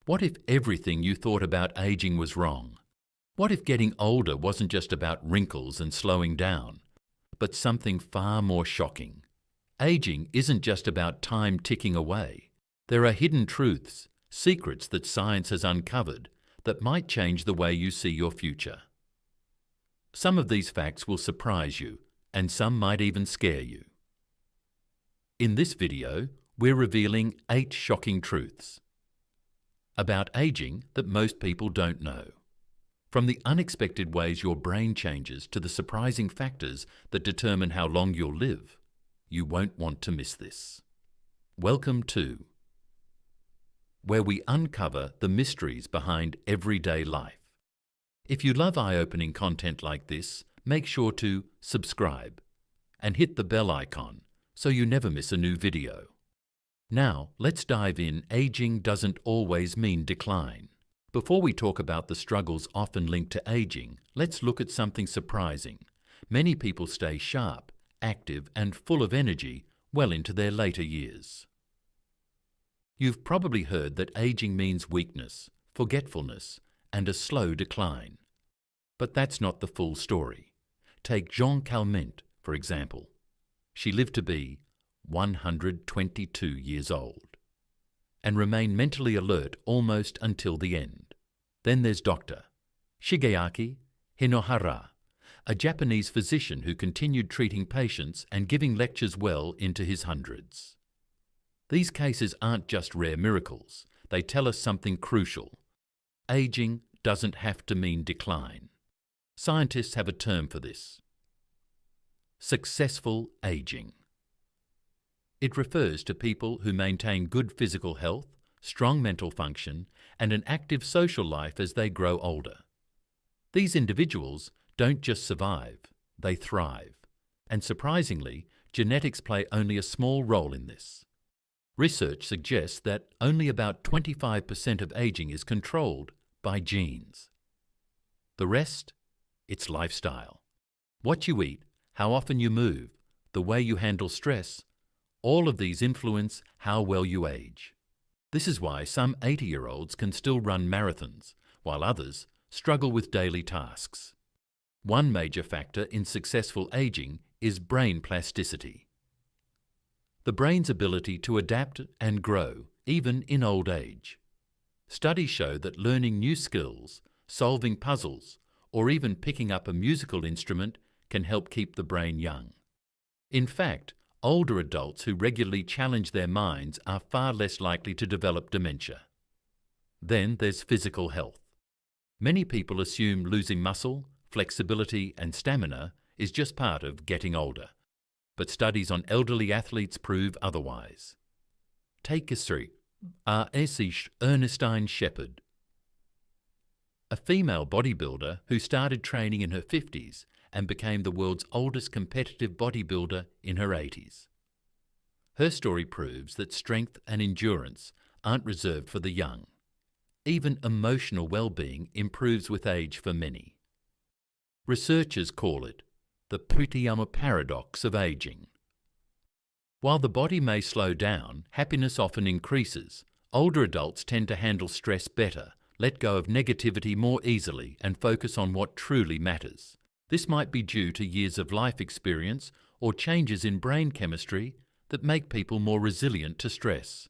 What if everything you thought about aging was wrong? What if getting older wasn't just about wrinkles and slowing down, but something far more shocking? Aging isn't just about time ticking away. There are hidden truths, secrets that science has uncovered that might change the way you see your future. Some of these facts will surprise you, and some might even scare you. In this video, we're revealing 8 shocking truths about aging that most people don't know. From the unexpected ways your brain changes to the surprising factors that determine how long you'll live, you won't want to miss this. Welcome to where we uncover the mysteries behind everyday life. If you love eye-opening content like this, make sure to subscribe and hit the bell icon so you never miss a new video. Now, let's dive in. Aging doesn't always mean decline. Before we talk about the struggles often linked to aging, let's look at something surprising. Many people stay sharp, active, and full of energy well into their later years. You've probably heard that aging means weakness, forgetfulness, and a slow decline. But that's not the full story. Take Jean Calment, for example. She lived to be 122 years old and remained mentally alert almost until the end. Then there's Dr. Shigeaki Hinohara, a Japanese physician who continued treating patients and giving lectures well into his hundreds. These cases aren't just rare miracles. They tell us something crucial. Aging doesn't have to mean decline. Scientists have a term for this: successful aging. It refers to people who maintain good physical health, strong mental function, and an active social life as they grow older. These individuals don't just survive, they thrive. And surprisingly, genetics play only a small role in this. Research suggests that only about 25% of aging is controlled by genes. The rest? It's lifestyle. What you eat, how often you move, the way you handle stress, all of these influence how well you age. This is why some 80-year-olds can still run marathons, while others struggle with daily tasks. One major factor in successful aging is brain plasticity. The brain's ability to adapt and grow, even in old age. Studies show that learning new skills, solving puzzles, or even picking up a musical instrument can help keep the brain young. In fact, older adults who regularly challenge their minds are far less likely to develop dementia. Then there's physical health. Many people assume losing muscle, flexibility, and stamina is just part of getting older. But studies on elderly athletes prove otherwise. Take Ernestine Shepherd, a female bodybuilder who started training in her 50s and became the world's oldest competitive bodybuilder in her 80s. Her story proves that strength and endurance aren't reserved for the young. Even emotional well-being improves with age for many. Researchers call it the Putiyama paradox of aging. While the body may slow down, happiness often increases. Older adults tend to handle stress better, let go of negativity more easily, and focus on what truly matters. This might be due to years of life experience or changes in brain chemistry that make people more resilient to stress.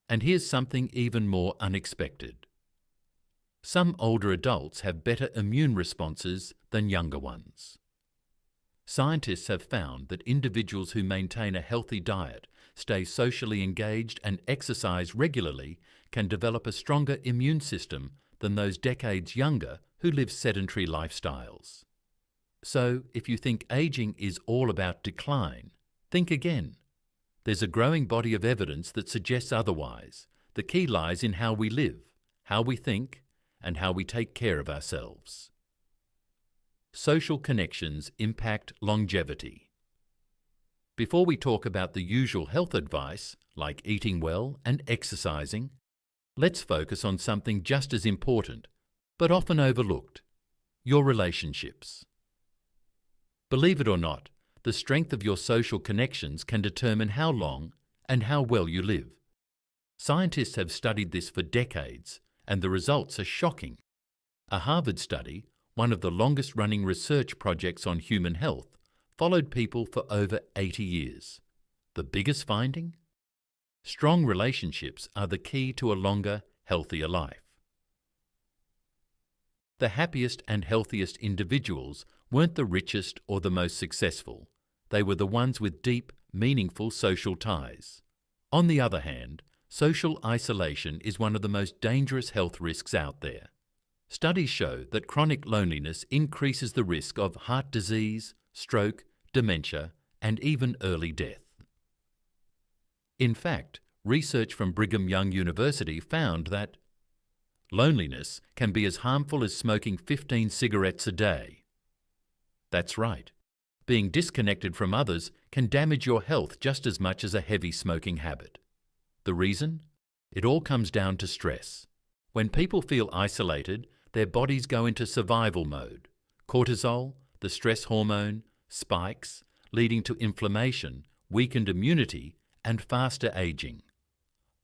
And here's something even more unexpected. Some older adults have better immune responses than younger ones. Scientists have found that individuals who maintain a healthy diet, stay socially engaged, and exercise regularly can develop a stronger immune system than those decades younger who live sedentary lifestyles. So, if you think aging is all about decline, think again. There's a growing body of evidence that suggests otherwise. The key lies in how we live, how we think, and how we take care of ourselves. Social connections impact longevity. Before we talk about the usual health advice, like eating well and exercising, let's focus on something just as important, but often overlooked: your relationships. Believe it or not, the strength of your social connections can determine how long and how well you live. Scientists have studied this for decades, and the results are shocking. A Harvard study, one of the longest-running research projects on human health, followed people for over 80 years. The biggest finding? Strong relationships are the key to a longer, healthier life. The happiest and healthiest individuals weren't the richest or the most successful. They were the ones with deep, meaningful social ties. On the other hand, social isolation is one of the most dangerous health risks out there. Studies show that chronic loneliness increases the risk of heart disease, stroke, dementia, and even early death. In fact, research from Brigham Young University found that loneliness can be as harmful as smoking 15 cigarettes a day. That's right. Being disconnected from others can damage your health just as much as a heavy smoking habit. The reason? It all comes down to stress. When people feel isolated, their bodies go into survival mode. Cortisol, the stress hormone, spikes, leading to inflammation, weakened immunity, and faster aging.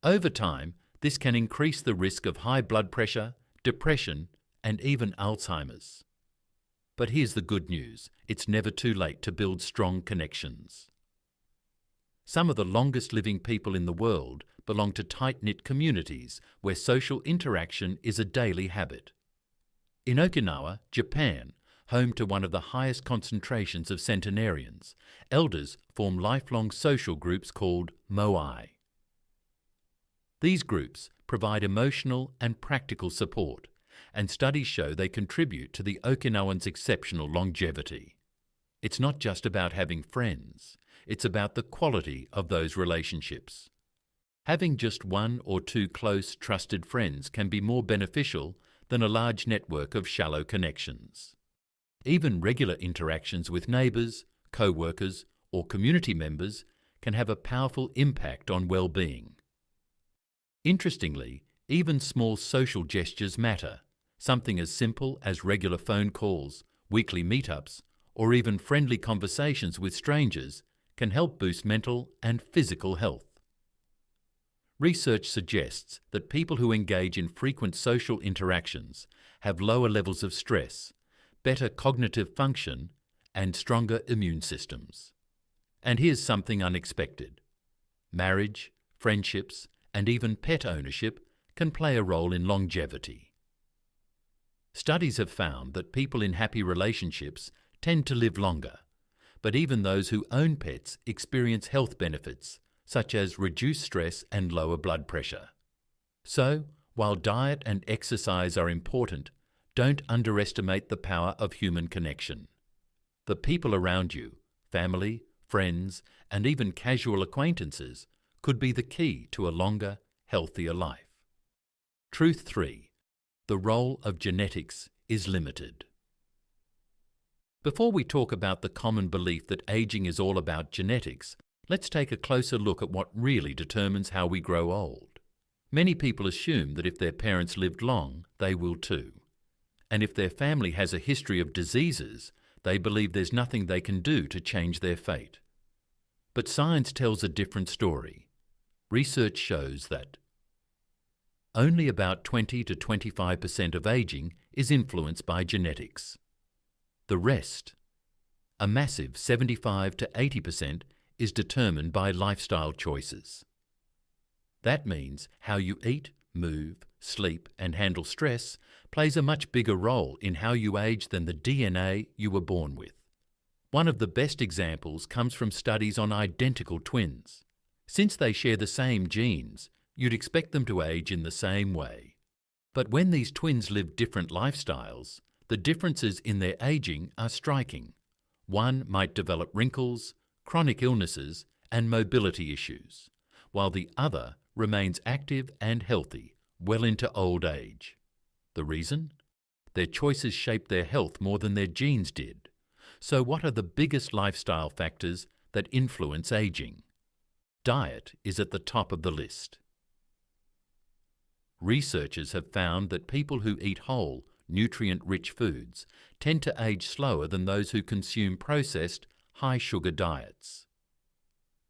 Over time, this can increase the risk of high blood pressure, depression, and even Alzheimer's. But here's the good news: it's never too late to build strong connections. Some of the longest living people in the world belong to tight-knit communities where social interaction is a daily habit. In Okinawa, Japan, home to one of the highest concentrations of centenarians, elders form lifelong social groups called moai. These groups provide emotional and practical support, and studies show they contribute to the Okinawans' exceptional longevity. It's not just about having friends, it's about the quality of those relationships. Having just one or two close, trusted friends can be more beneficial than a large network of shallow connections. Even regular interactions with neighbours, co-workers, or community members can have a powerful impact on well-being. Interestingly, even small social gestures matter. Something as simple as regular phone calls, weekly meetups, or even friendly conversations with strangers can help boost mental and physical health. Research suggests that people who engage in frequent social interactions have lower levels of stress, better cognitive function, and stronger immune systems. And here's something unexpected. Marriage, friendships, and even pet ownership can play a role in longevity. Studies have found that people in happy relationships tend to live longer, but even those who own pets experience health benefits, such as reduced stress and lower blood pressure. So, while diet and exercise are important, don't underestimate the power of human connection. The people around you, family, friends, and even casual acquaintances, could be the key to a longer, healthier life. Truth 3. The role of genetics is limited. Before we talk about the common belief that aging is all about genetics, let's take a closer look at what really determines how we grow old. Many people assume that if their parents lived long, they will too. And if their family has a history of diseases, they believe there's nothing they can do to change their fate. But science tells a different story. Research shows that only about 20 to 25% of aging is influenced by genetics. The rest, a massive 75 to 80%, is determined by lifestyle choices. That means how you eat, move, sleep, and handle stress plays a much bigger role in how you age than the DNA you were born with. One of the best examples comes from studies on identical twins. Since they share the same genes, you'd expect them to age in the same way. But when these twins live different lifestyles, the differences in their aging are striking. One might develop wrinkles, chronic illnesses, and mobility issues, while the other remains active and healthy well into old age. The reason? Their choices shape their health more than their genes did. So what are the biggest lifestyle factors that influence aging? Diet is at the top of the list. Researchers have found that people who eat whole, nutrient-rich foods tend to age slower than those who consume processed, high-sugar diets.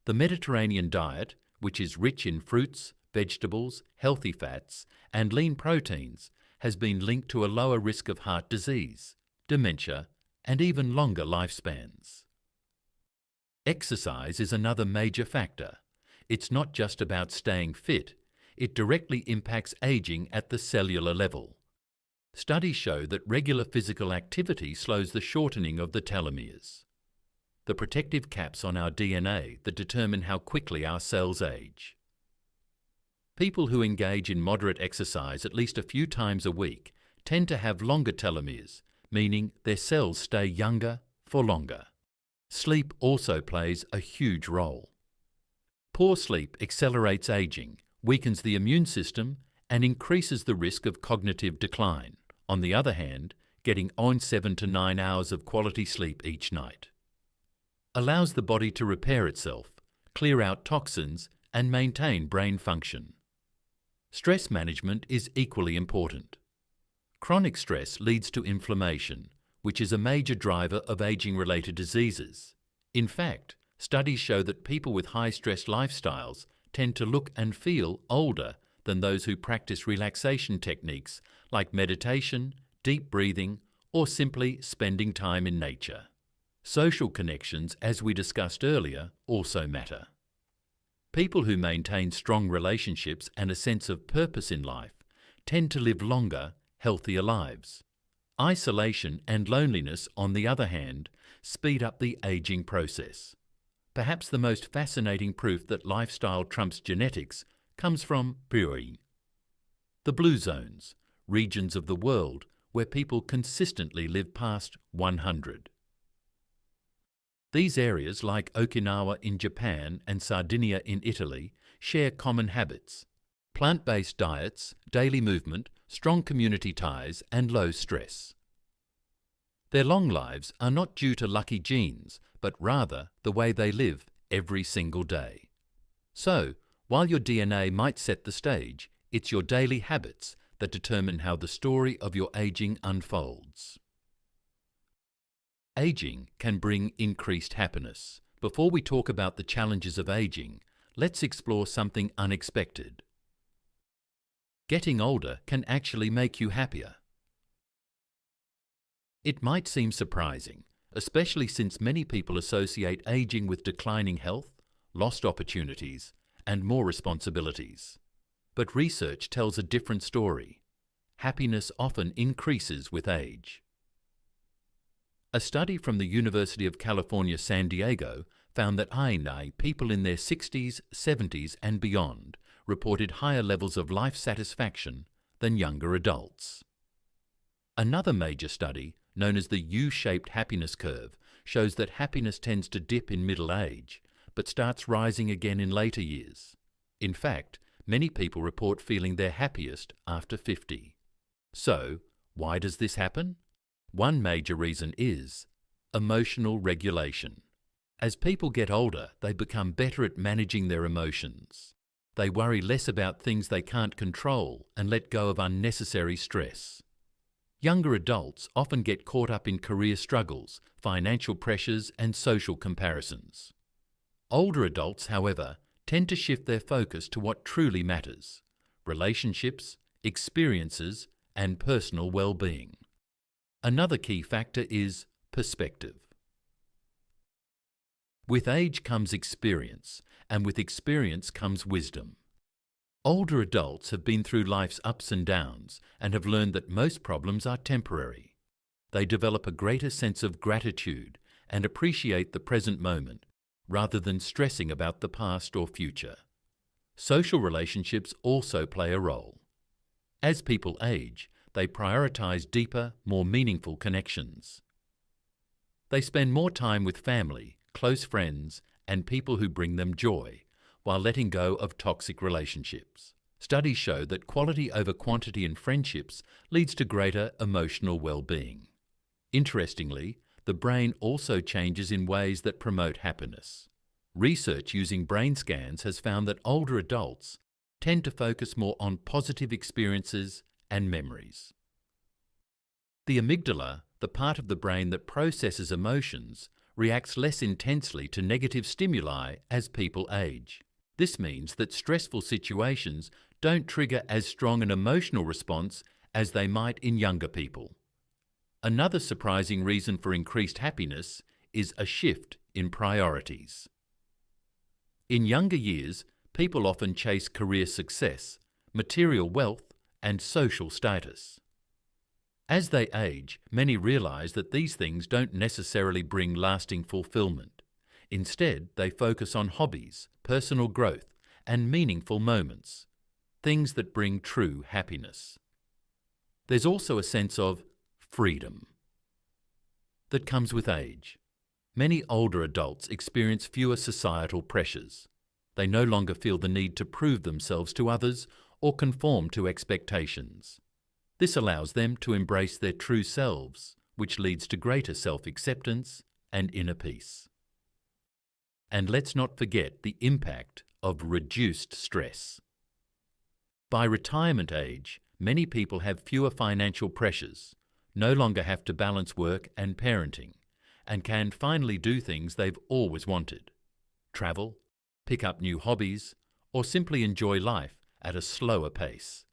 The Mediterranean diet, which is rich in fruits, vegetables, healthy fats, and lean proteins has been linked to a lower risk of heart disease, dementia, and even longer lifespans. Exercise is another major factor. It's not just about staying fit, it directly impacts aging at the cellular level. Studies show that regular physical activity slows the shortening of the telomeres, the protective caps on our DNA that determine how quickly our cells age. People who engage in moderate exercise at least a few times a week tend to have longer telomeres, meaning their cells stay younger for longer. Sleep also plays a huge role. Poor sleep accelerates aging, weakens the immune system, and increases the risk of cognitive decline. On the other hand, getting 7 to 9 hours of quality sleep each night allows the body to repair itself, clear out toxins, and maintain brain function. Stress management is equally important. Chronic stress leads to inflammation, which is a major driver of aging-related diseases. In fact, studies show that people with high-stress lifestyles tend to look and feel older than those who practice relaxation techniques like meditation, deep breathing, or simply spending time in nature. Social connections, as we discussed earlier, also matter. People who maintain strong relationships and a sense of purpose in life tend to live longer, healthier lives. Isolation and loneliness, on the other hand, speed up the aging process. Perhaps the most fascinating proof that lifestyle trumps genetics comes from Puri, the blue zones, regions of the world where people consistently live past 100. These areas, like Okinawa in Japan and Sardinia in Italy, share common habits: plant-based diets, daily movement, strong community ties, and low stress. Their long lives are not due to lucky genes, but rather the way they live every single day. So, while your DNA might set the stage, it's your daily habits that determine how the story of your aging unfolds. Aging can bring increased happiness. Before we talk about the challenges of aging, let's explore something unexpected. Getting older can actually make you happier. It might seem surprising, especially since many people associate aging with declining health, lost opportunities, and more responsibilities. But research tells a different story. Happiness often increases with age. A study from the University of California, San Diego, found that people in their 60s, 70s, and beyond reported higher levels of life satisfaction than younger adults. Another major study, known as the U-shaped happiness curve, shows that happiness tends to dip in middle age, but starts rising again in later years. In fact, many people report feeling their happiest after 50. So, why does this happen? One major reason is emotional regulation. As people get older, they become better at managing their emotions. They worry less about things they can't control and let go of unnecessary stress. Younger adults often get caught up in career struggles, financial pressures, and social comparisons. Older adults, however, tend to shift their focus to what truly matters: relationships, experiences, and personal well-being. Another key factor is perspective. With age comes experience, and with experience comes wisdom. Older adults have been through life's ups and downs and have learned that most problems are temporary. They develop a greater sense of gratitude and appreciate the present moment, rather than stressing about the past or future. Social relationships also play a role. As people age, they prioritize deeper, more meaningful connections. They spend more time with family, close friends, and people who bring them joy, while letting go of toxic relationships. Studies show that quality over quantity in friendships leads to greater emotional well-being. Interestingly, the brain also changes in ways that promote happiness. Research using brain scans has found that older adults tend to focus more on positive experiences and memories. The amygdala, the part of the brain that processes emotions, reacts less intensely to negative stimuli as people age. This means that stressful situations don't trigger as strong an emotional response as they might in younger people. Another surprising reason for increased happiness is a shift in priorities. In younger years, people often chase career success, material wealth, and social status. As they age, many realize that these things don't necessarily bring lasting fulfillment. Instead, they focus on hobbies, personal growth, and meaningful moments, things that bring true happiness. There's also a sense of freedom that comes with age. Many older adults experience fewer societal pressures. They no longer feel the need to prove themselves to others or conform to expectations. This allows them to embrace their true selves, which leads to greater self-acceptance and inner peace. And let's not forget the impact of reduced stress. By retirement age, many people have fewer financial pressures, no longer have to balance work and parenting, and can finally do things they've always wanted: travel, pick up new hobbies, or simply enjoy life at a slower pace.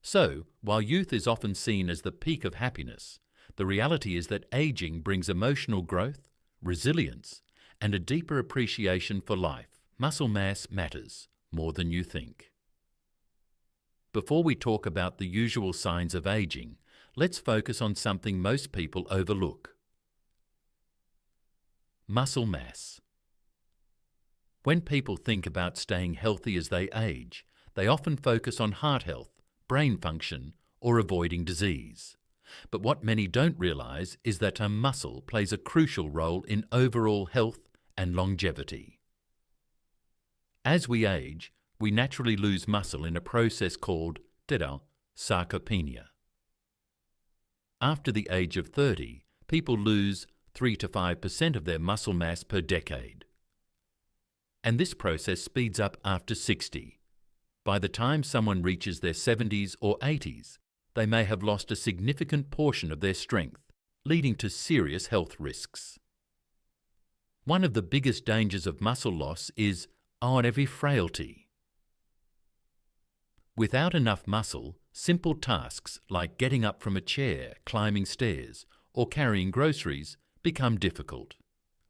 So, while youth is often seen as the peak of happiness, the reality is that aging brings emotional growth, resilience, and a deeper appreciation for life. Muscle mass matters more than you think. Before we talk about the usual signs of aging, let's focus on something most people overlook: muscle mass. When people think about staying healthy as they age, they often focus on heart health, brain function, or avoiding disease. But what many don't realize is that a muscle plays a crucial role in overall health and longevity. As we age, we naturally lose muscle in a process called sarcopenia. After the age of 30, people lose 3 to 5% of their muscle mass per decade. And this process speeds up after 60. By the time someone reaches their 70s or 80s, they may have lost a significant portion of their strength, leading to serious health risks. One of the biggest dangers of muscle loss is every frailty. Without enough muscle, simple tasks like getting up from a chair, climbing stairs, or carrying groceries become difficult.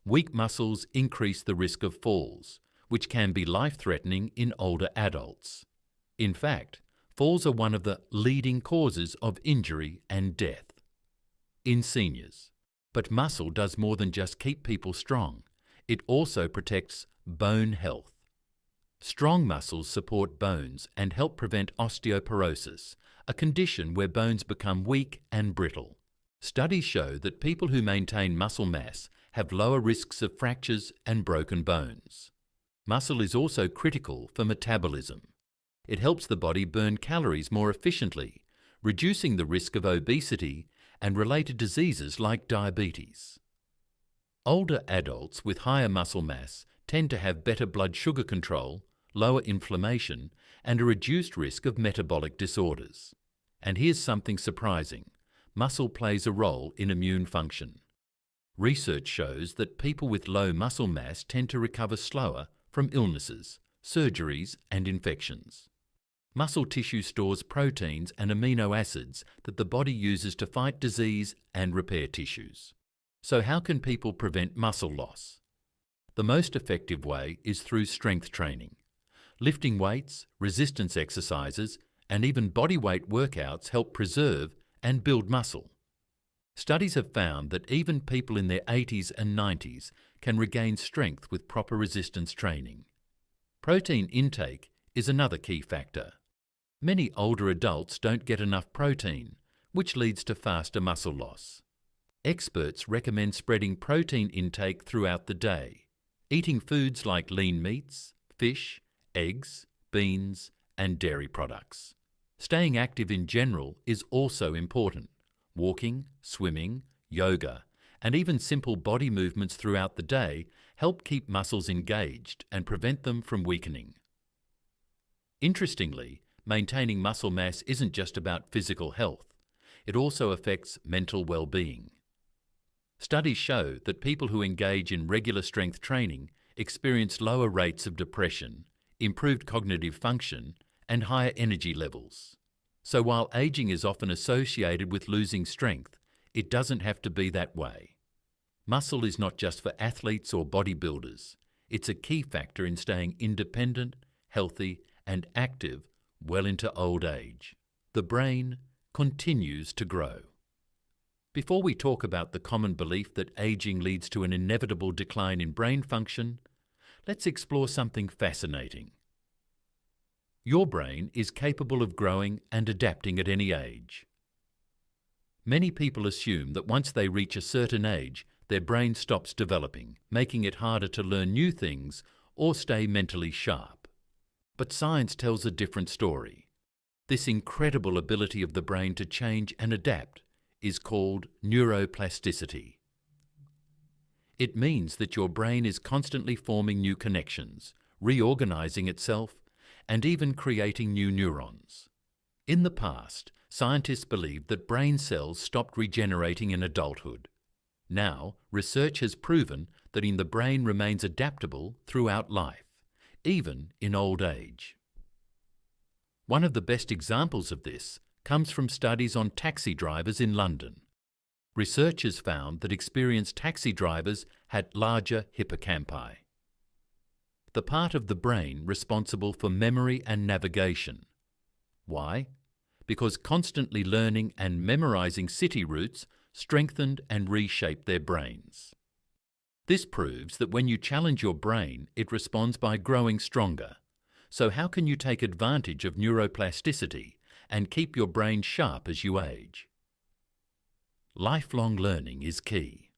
Weak muscles increase the risk of falls, which can be life-threatening in older adults. In fact, falls are one of the leading causes of injury and death in seniors. But muscle does more than just keep people strong. It also protects bone health. Strong muscles support bones and help prevent osteoporosis, a condition where bones become weak and brittle. Studies show that people who maintain muscle mass have lower risks of fractures and broken bones. Muscle is also critical for metabolism. It helps the body burn calories more efficiently, reducing the risk of obesity and related diseases like diabetes. Older adults with higher muscle mass tend to have better blood sugar control, lower inflammation, and a reduced risk of metabolic disorders. And here's something surprising: muscle plays a role in immune function. Research shows that people with low muscle mass tend to recover slower from illnesses, surgeries, and infections. Muscle tissue stores proteins and amino acids that the body uses to fight disease and repair tissues. So how can people prevent muscle loss? The most effective way is through strength training. Lifting weights, resistance exercises, and even bodyweight workouts help preserve and build muscle. Studies have found that even people in their 80s and 90s can regain strength with proper resistance training. Protein intake is another key factor. Many older adults don't get enough protein, which leads to faster muscle loss. Experts recommend spreading protein intake throughout the day, eating foods like lean meats, fish, eggs, beans, and dairy products. Staying active in general is also important. Walking, swimming, yoga, and even simple body movements throughout the day help keep muscles engaged and prevent them from weakening. Interestingly, maintaining muscle mass isn't just about physical health. It also affects mental well-being. Studies show that people who engage in regular strength training experience lower rates of depression, improved cognitive function, and higher energy levels. So while aging is often associated with losing strength, it doesn't have to be that way. Muscle is not just for athletes or bodybuilders. It's a key factor in staying independent, healthy, and active well into old age. The brain continues to grow. Before we talk about the common belief that aging leads to an inevitable decline in brain function, let's explore something fascinating. Your brain is capable of growing and adapting at any age. Many people assume that once they reach a certain age, their brain stops developing, making it harder to learn new things or stay mentally sharp. But science tells a different story. This incredible ability of the brain to change and adapt is called neuroplasticity. It means that your brain is constantly forming new connections, reorganizing itself, and even creating new neurons. In the past, scientists believed that brain cells stopped regenerating in adulthood. Now, research has proven that the brain remains adaptable throughout life, even in old age. One of the best examples of this comes from studies on taxi drivers in London. Researchers found that experienced taxi drivers had larger hippocampi, the part of the brain responsible for memory and navigation. Why? Because constantly learning and memorizing city routes strengthened and reshaped their brains. This proves that when you challenge your brain, it responds by growing stronger. So how can you take advantage of neuroplasticity and keep your brain sharp as you age? Lifelong learning is key.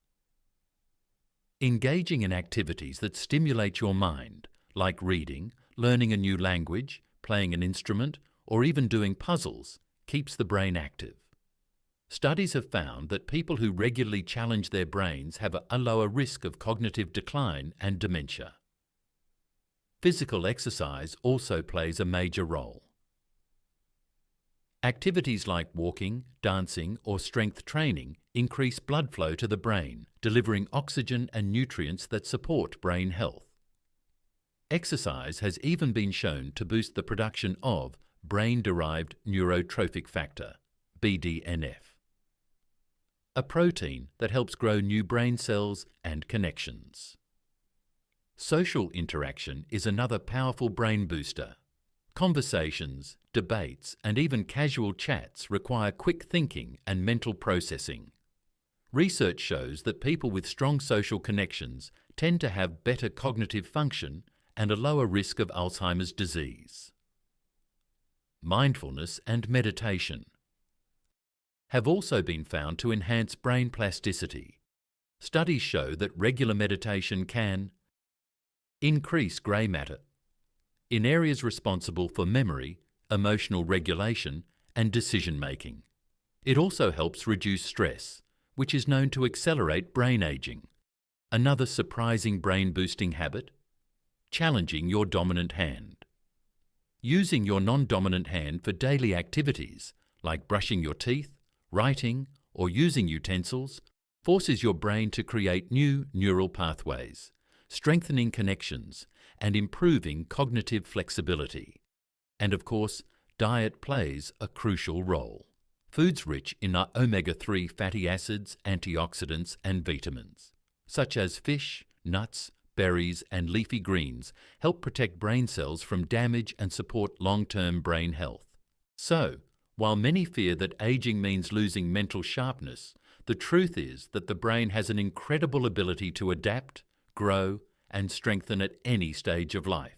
Engaging in activities that stimulate your mind, like reading, learning a new language, playing an instrument, or even doing puzzles, keeps the brain active. Studies have found that people who regularly challenge their brains have a lower risk of cognitive decline and dementia. Physical exercise also plays a major role. Activities like walking, dancing, or strength training increase blood flow to the brain, delivering oxygen and nutrients that support brain health. Exercise has even been shown to boost the production of brain-derived neurotrophic factor, BDNF, a protein that helps grow new brain cells and connections. Social interaction is another powerful brain booster. Conversations, debates, and even casual chats require quick thinking and mental processing. Research shows that people with strong social connections tend to have better cognitive function and a lower risk of Alzheimer's disease. Mindfulness and meditation have also been found to enhance brain plasticity. Studies show that regular meditation can increase grey matter in areas responsible for memory, emotional regulation, and decision-making. It also helps reduce stress, which is known to accelerate brain aging. Another surprising brain-boosting habit: challenging your dominant hand. Using your non-dominant hand for daily activities, like brushing your teeth, writing, or using utensils, forces your brain to create new neural pathways, strengthening connections and improving cognitive flexibility. And of course, diet plays a crucial role. Foods rich in omega-3 fatty acids, antioxidants, and vitamins, such as fish, nuts, berries, and leafy greens, help protect brain cells from damage and support long-term brain health. So, while many fear that aging means losing mental sharpness, the truth is that the brain has an incredible ability to adapt, grow, and strengthen at any stage of life.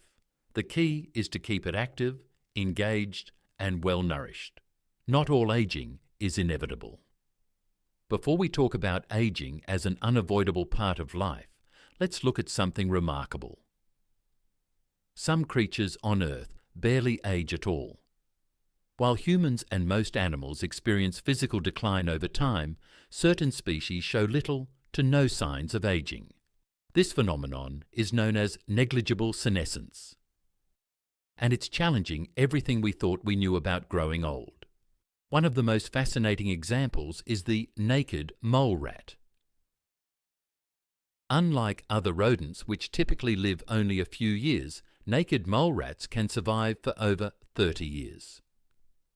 The key is to keep it active, engaged, and well-nourished. Not all aging is inevitable. Before we talk about aging as an unavoidable part of life, let's look at something remarkable. Some creatures on Earth barely age at all. While humans and most animals experience physical decline over time, certain species show little to no signs of aging. This phenomenon is known as negligible senescence, and it's challenging everything we thought we knew about growing old. One of the most fascinating examples is the naked mole rat. Unlike other rodents which typically live only a few years, Naked mole rats can survive for over 30 years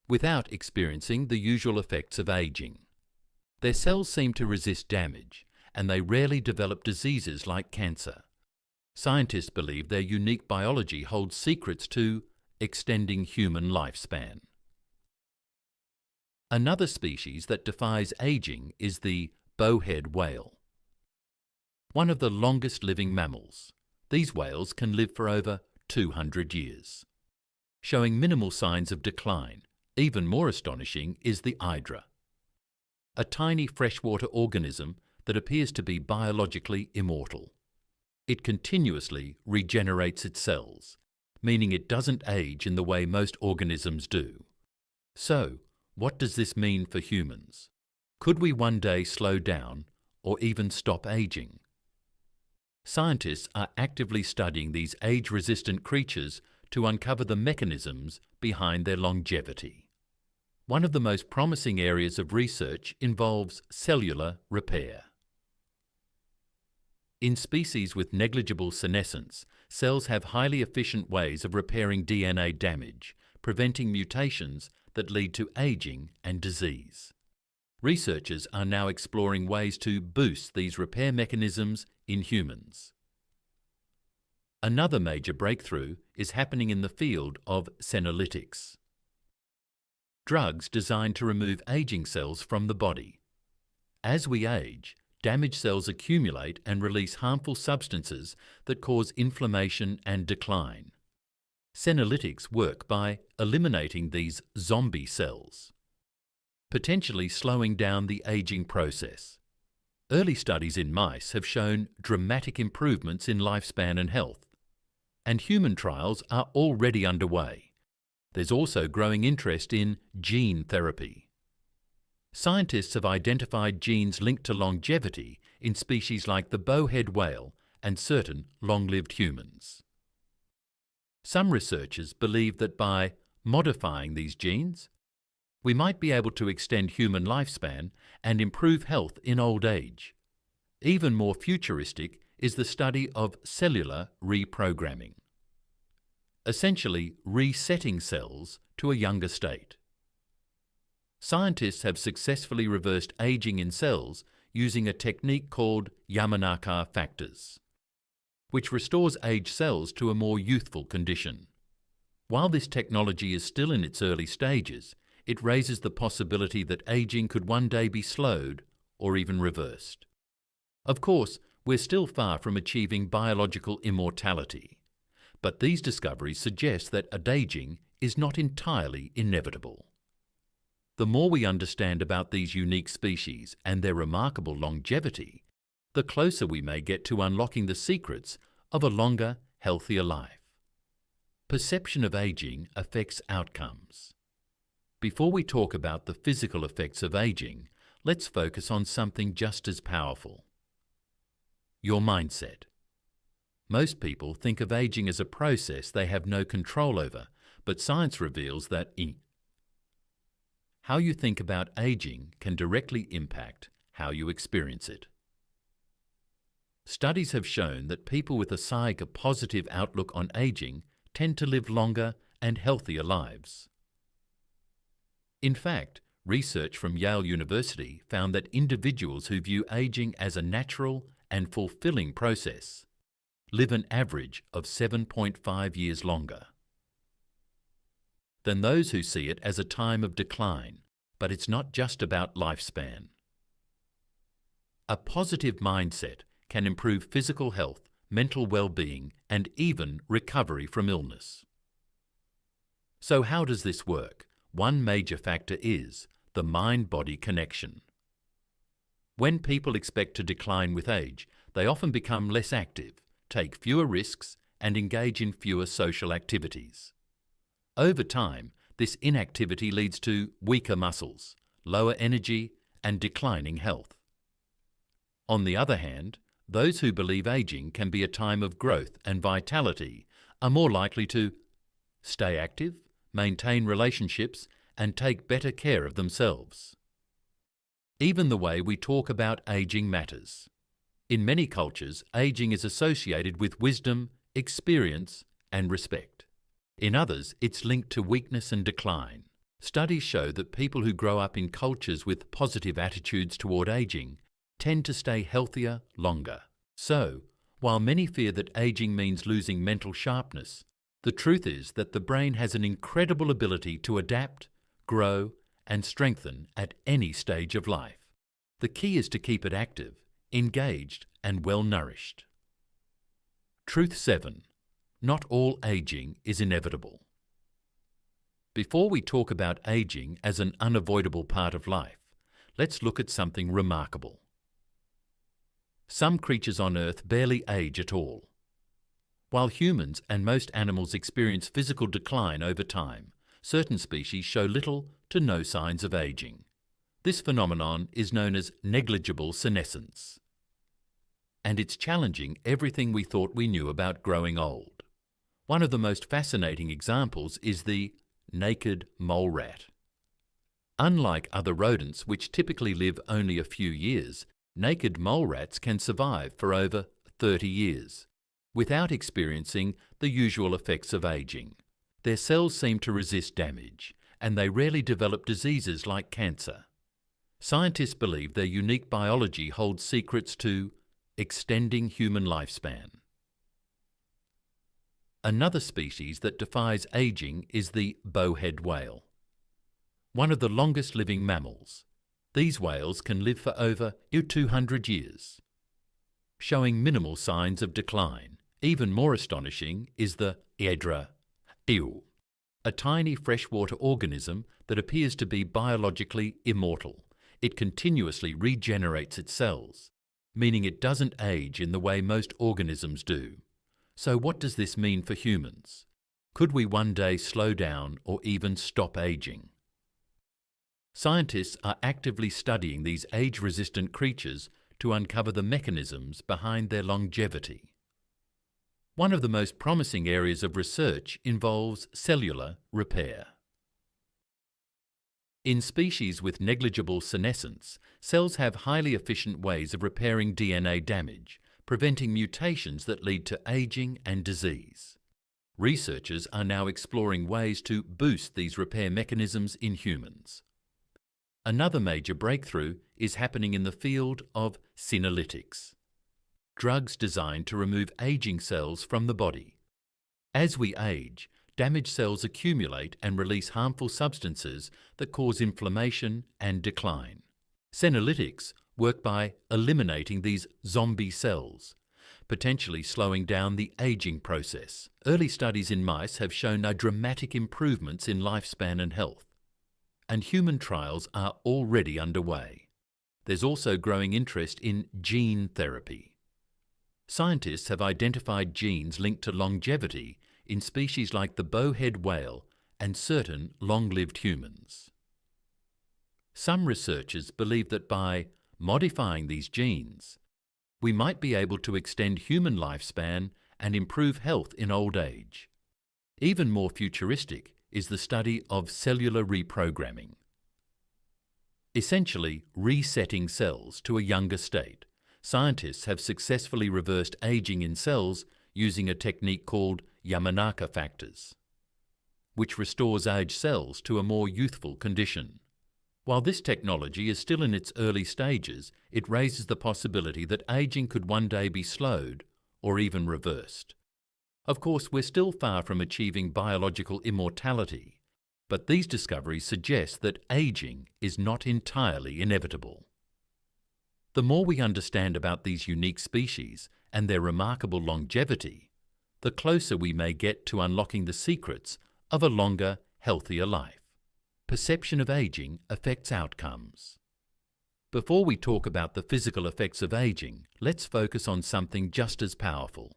without experiencing the usual effects of aging. Their cells seem to resist damage, and they rarely develop diseases like cancer. Scientists believe their unique biology holds secrets to extending human lifespan. Another species that defies aging is the bowhead whale, one of the longest living mammals. These whales can live for over 200 years, showing minimal signs of decline. Even more astonishing is the hydra, a tiny freshwater organism that appears to be biologically immortal. It continuously regenerates its cells, meaning it doesn't age in the way most organisms do. So, what does this mean for humans? Could we one day slow down or even stop aging? Scientists are actively studying these age-resistant creatures to uncover the mechanisms behind their longevity. One of the most promising areas of research involves cellular repair. In species with negligible senescence, cells have highly efficient ways of repairing DNA damage, preventing mutations that lead to aging and disease. Researchers are now exploring ways to boost these repair mechanisms in humans. Another major breakthrough is happening in the field of senolytics, drugs designed to remove aging cells from the body. As we age, damaged cells accumulate and release harmful substances that cause inflammation and decline. Senolytics work by eliminating these zombie cells, potentially slowing down the aging process. Early studies in mice have shown dramatic improvements in lifespan and health, and human trials are already underway. There's also growing interest in gene therapy. Scientists have identified genes linked to longevity in species like the bowhead whale and certain long-lived humans. Some researchers believe that by modifying these genes, we might be able to extend human lifespan and improve health in old age. Even more futuristic is the study of cellular reprogramming, essentially resetting cells to a younger state. Scientists have successfully reversed aging in cells using a technique called Yamanaka factors, which restores aged cells to a more youthful condition. While this technology is still in its early stages, it raises the possibility that aging could one day be slowed or even reversed. Of course, we're still far from achieving biological immortality, but these discoveries suggest that aging is not entirely inevitable. The more we understand about these unique species and their remarkable longevity, the closer we may get to unlocking the secrets of a longer, healthier life. Perception of aging affects outcomes. Before we talk about the physical effects of aging, let's focus on something just as powerful: your mindset. Most people think of aging as a process they have no control over, but science reveals that how you think about aging can directly impact how you experience it. Studies have shown that people with a positive outlook on aging tend to live longer and healthier lives. In fact, research from Yale University found that individuals who view aging as a natural and fulfilling process live an average of 7.5 years longer than those who see it as a time of decline. But it's not just about lifespan. A positive mindset can improve physical health, mental well-being, and even recovery from illness. So how does this work? One major factor is the mind-body connection. When people expect to decline with age, they often become less active, take fewer risks, and engage in fewer social activities. Over time, this inactivity leads to weaker muscles, lower energy, and declining health. On the other hand, those who believe aging can be a time of growth and vitality are more likely to stay active, maintain relationships, and take better care of themselves. Even the way we talk about aging matters. In many cultures, aging is associated with wisdom, experience, and respect. In others, it's linked to weakness and decline. Studies show that people who grow up in cultures with positive attitudes toward aging tend to stay healthier longer. So, while many fear that aging means losing mental sharpness, the truth is that the brain has an incredible ability to adapt, grow, and strengthen at any stage of life. The key is to keep it active, engaged, and well-nourished. Truth 7. Not all aging is inevitable. Before we talk about aging as an unavoidable part of life, let's look at something remarkable. Some creatures on Earth barely age at all. While humans and most animals experience physical decline over time, certain species show little to no signs of aging. This phenomenon is known as negligible senescence. And it's challenging everything we thought we knew about growing old. One of the most fascinating examples is the naked mole rat. Unlike other rodents which typically live only a few years, naked mole rats can survive for over 30 years without experiencing the usual effects of aging. Their cells seem to resist damage, and they rarely develop diseases like cancer. Scientists believe their unique biology holds secrets to extending human lifespan. Another species that defies aging is the bowhead whale, one of the longest living mammals. These whales can live for over 200 years, showing minimal signs of decline. Even more astonishing is the Hydra eel, a tiny freshwater organism that appears to be biologically immortal. It continuously regenerates its cells, meaning it doesn't age in the way most organisms do. So what does this mean for humans? Could we one day slow down or even stop aging? Scientists are actively studying these age-resistant creatures to uncover the mechanisms behind their longevity. One of the most promising areas of research involves cellular repair. In species with negligible senescence, cells have highly efficient ways of repairing DNA damage, preventing mutations that lead to aging and disease. Researchers are now exploring ways to boost these repair mechanisms in humans. Another major breakthrough is happening in the field of senolytics, drugs designed to remove aging cells from the body. As we age, damaged cells accumulate and release harmful substances that cause inflammation and decline. Senolytics work by eliminating these zombie cells, potentially slowing down the aging process. Early studies in mice have shown dramatic improvements in lifespan and health, and human trials are already underway. There's also growing interest in gene therapy. Scientists have identified genes linked to longevity in species like the bowhead whale and certain long-lived humans. Some researchers believe that by modifying these genes, we might be able to extend human lifespan and improve health in old age. Even more futuristic is the study of cellular reprogramming, essentially resetting cells to a younger state. Scientists have successfully reversed aging in cells using a technique called Yamanaka factors, which restores aged cells to a more youthful condition. While this technology is still in its early stages, it raises the possibility that aging could one day be slowed or even reversed. Of course, we're still far from achieving biological immortality, but these discoveries suggest that aging is not entirely inevitable. The more we understand about these unique species and their remarkable longevity, the closer we may get to unlocking the secrets of a longer, healthier life. Perception of aging affects outcomes. Before we talk about the physical effects of aging, let's focus on something just as powerful: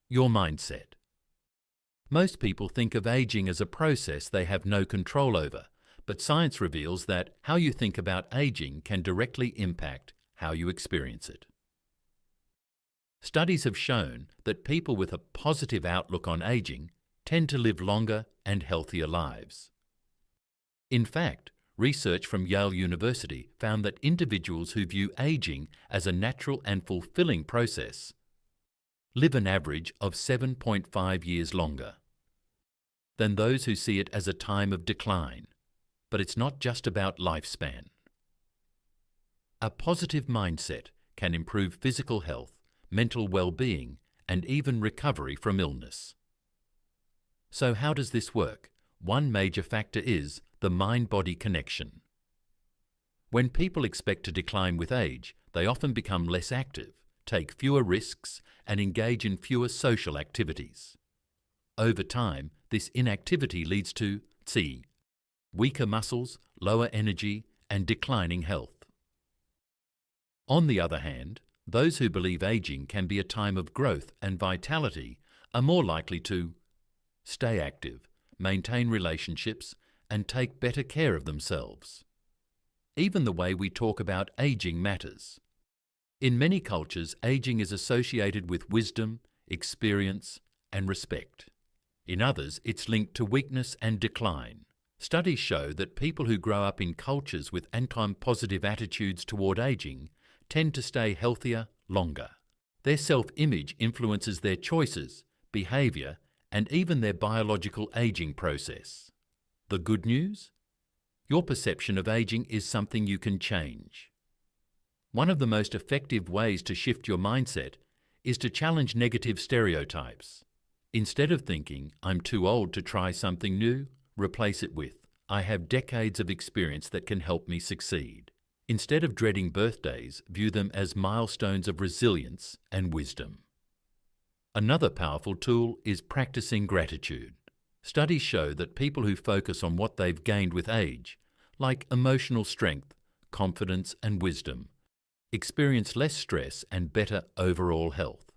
your mindset. Most people think of aging as a process they have no control over, but science reveals that how you think about aging can directly impact how you experience it. Studies have shown that people with a positive outlook on aging tend to live longer and healthier lives. In fact, research from Yale University found that individuals who view aging as a natural and fulfilling process live an average of 7.5 years longer than those who see it as a time of decline. But it's not just about lifespan. A positive mindset can improve physical health, mental well-being, and even recovery from illness. So how does this work? One major factor is the mind-body connection. When people expect to decline with age, they often become less active, take fewer risks, and engage in fewer social activities. Over time, this inactivity leads to weaker muscles, lower energy, and declining health. On the other hand, those who believe aging can be a time of growth and vitality are more likely to stay active, maintain relationships, and take better care of themselves. Even the way we talk about aging matters. In many cultures, aging is associated with wisdom, experience, and respect. In others, it's linked to weakness and decline. Studies show that people who grow up in cultures with anti-positive attitudes toward aging tend to stay healthier longer. Their self-image influences their choices, behavior, and even their biological aging process. The good news? Your perception of aging is something you can change. One of the most effective ways to shift your mindset is to challenge negative stereotypes. Instead of thinking, "I'm too old to try something new," replace it with, "I have decades of experience that can help me succeed." Instead of dreading birthdays, view them as milestones of resilience and wisdom. Another powerful tool is practicing gratitude. Studies show that people who focus on what they've gained with age, like emotional strength, confidence, and wisdom, experience less stress and better overall health.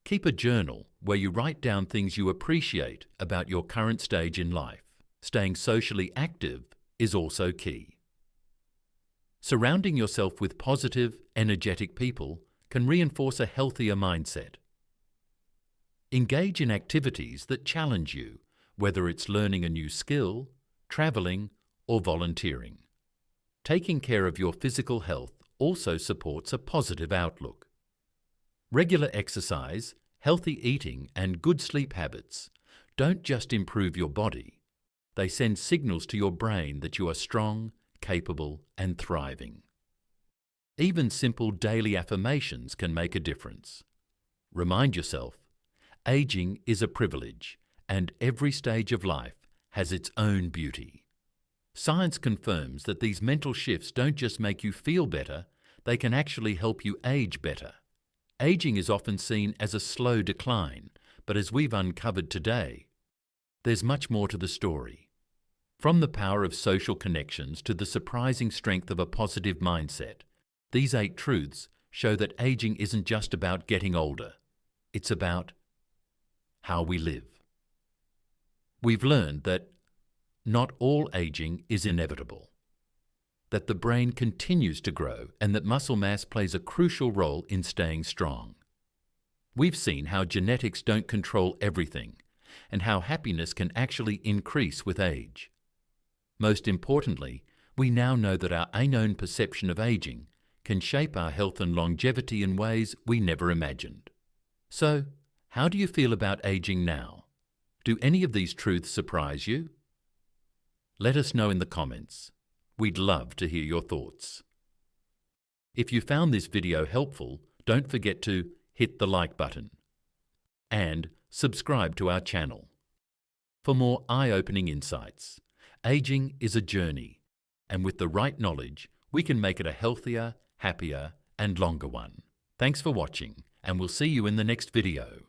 Keep a journal where you write down things you appreciate about your current stage in life. Staying socially active is also key. Surrounding yourself with positive, energetic people can reinforce a healthier mindset. Engage in activities that challenge you, whether it's learning a new skill, traveling, or volunteering. Taking care of your physical health also supports a positive outlook. Regular exercise, healthy eating, and good sleep habits don't just improve your body. They send signals to your brain that you are strong, capable, and thriving. Even simple daily affirmations can make a difference. Remind yourself, aging is a privilege, and every stage of life has its own beauty. Science confirms that these mental shifts don't just make you feel better, they can actually help you age better. Aging is often seen as a slow decline, but as we've uncovered today, there's much more to the story. From the power of social connections to the surprising strength of a positive mindset, these 8 truths show that aging isn't just about getting older. It's about how we live. We've learned that not all aging is inevitable, that the brain continues to grow, and that muscle mass plays a crucial role in staying strong. We've seen how genetics don't control everything, and how happiness can actually increase with age. Most importantly, we now know that our unknown perception of aging can shape our health and longevity in ways we never imagined. So, how do you feel about aging now? Do any of these truths surprise you? Let us know in the comments. We'd love to hear your thoughts. If you found this video helpful, don't forget to hit the like button and subscribe to our channel for more eye-opening insights. Aging is a journey, and with the right knowledge, we can make it a healthier, happier, and longer one. Thanks for watching, and we'll see you in the next video.